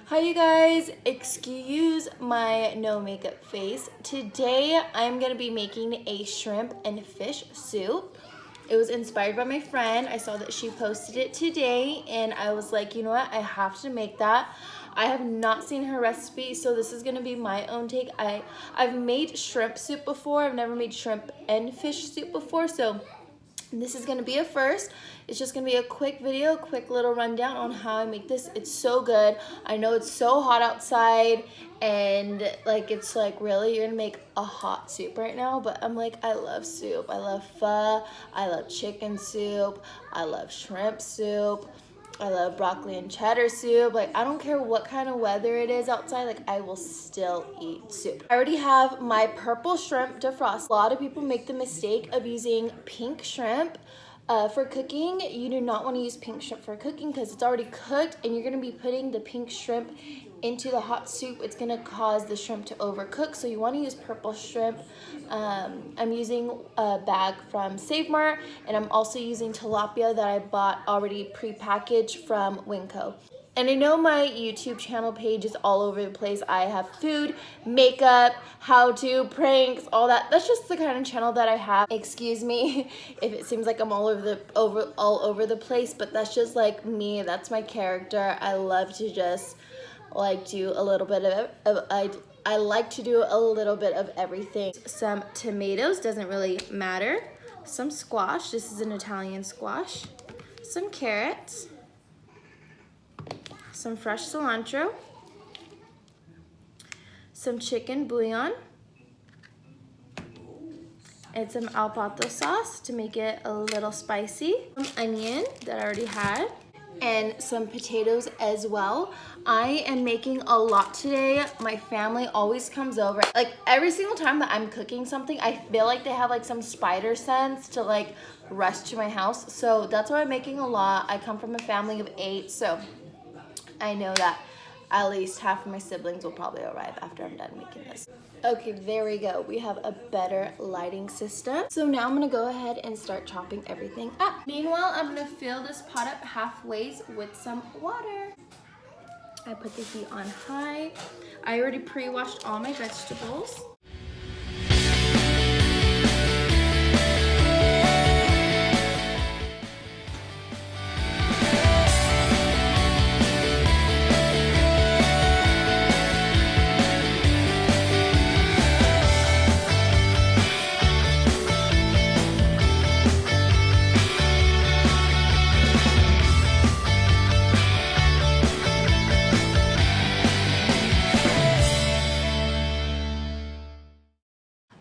Hi you guys, excuse my no makeup face. Today I'm gonna be making a shrimp and fish soup. It was inspired by my friend. I saw that she posted it today and I was like, you know what, I have to make that. I have not seen her recipe, so this is gonna be my own take. I've made shrimp soup before. I've never made shrimp and fish soup before, so this is gonna be a first. It's just gonna be a quick video, quick little rundown on how I make this. It's so good. I know it's so hot outside and like it's like really you're gonna make a hot soup right now, but I'm like, I love soup. I love pho, I love chicken soup, I love shrimp soup, I love broccoli and cheddar soup. Like, I don't care what kind of weather it is outside, like I will still eat soup. I already have my purple shrimp defrost. A lot of people make the mistake of using pink shrimp for cooking. You do not want to use pink shrimp for cooking because it's already cooked and you're going to be putting the pink shrimp into the hot soup. It's going to cause the shrimp to overcook, so you want to use purple shrimp. I'm using a bag from Save Mart, and I'm also using tilapia that I bought already pre-packaged from Winco. And I know my YouTube channel page is all over the place. I have food, makeup, how-to, pranks, all that. That's just the kind of channel that I have. Excuse me if it seems like I'm all over the place, but that's just like me. That's my character. I love to just like do a little bit of I like to do a little bit of everything. Some tomatoes, doesn't really matter. Some squash. This is an Italian squash. Some carrots. Some fresh cilantro, some chicken bouillon, and some al pastor sauce to make it a little spicy, some onion that I already had, and some potatoes as well. I am making a lot today. My family always comes over. Like every single time that I'm cooking something, I feel like they have like some spider sense to like rush to my house. So that's why I'm making a lot. I come from a family of 8, so I know that at least half of my siblings will probably arrive after I'm done making this. Okay, there we go. We have a better lighting system. So now I'm gonna go ahead and start chopping everything up. Meanwhile, I'm gonna fill this pot up halfway with some water. I put the heat on high. I already pre-washed all my vegetables.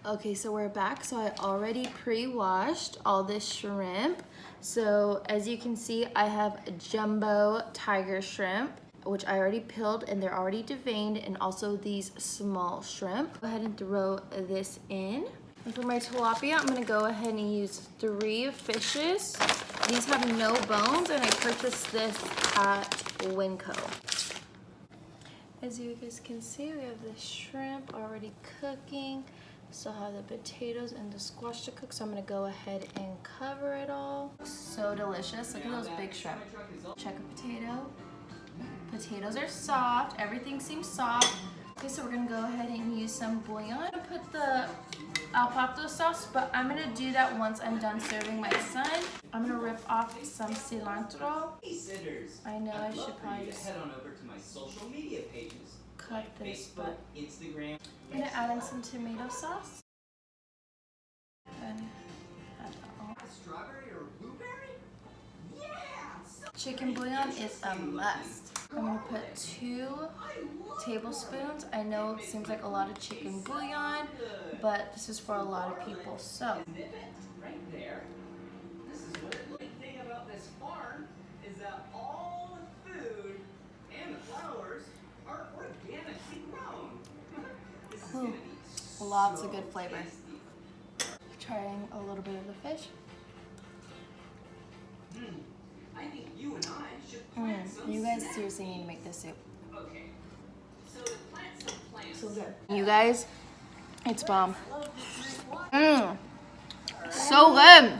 Okay, so we're back. So I already pre-washed all this shrimp. So as you can see, I have jumbo tiger shrimp, which I already peeled and they're already deveined, and also these small shrimp. Go ahead and throw this in. And for my tilapia, I'm gonna go ahead and use 3 fishes. These have no bones, and I purchased this at Winco. As you guys can see, we have the shrimp already cooking. Still have the potatoes and the squash to cook, so I'm gonna go ahead and cover it all. So delicious. Look at those big shrimp. Check a potato. Potatoes are soft. Everything seems soft. Okay, so we're gonna go ahead and use some bouillon. I'm gonna put the al pastor sauce, but I'm gonna do that once I'm done serving my son. I'm gonna rip off some cilantro. I know I should probably just head on over to my social media pages. Cut this, but Instagram. I'm gonna add in some tomato sauce. And add that all. Strawberry or blueberry? Yeah! Chicken bouillon is a must. I'm gonna put 2 tablespoons. I know it seems like a lot of chicken bouillon, but this is for a lot of people, so. Right there. This is what the thing about this farm is that all the food and the flowers are organically grown. This is gonna be Lots of good flavor. Trying a little bit of the fish. I think you and I should plant some You guys snacks. seriously need to make this soup. Okay. So to plant some plants. So good. You guys, it's bomb. So good.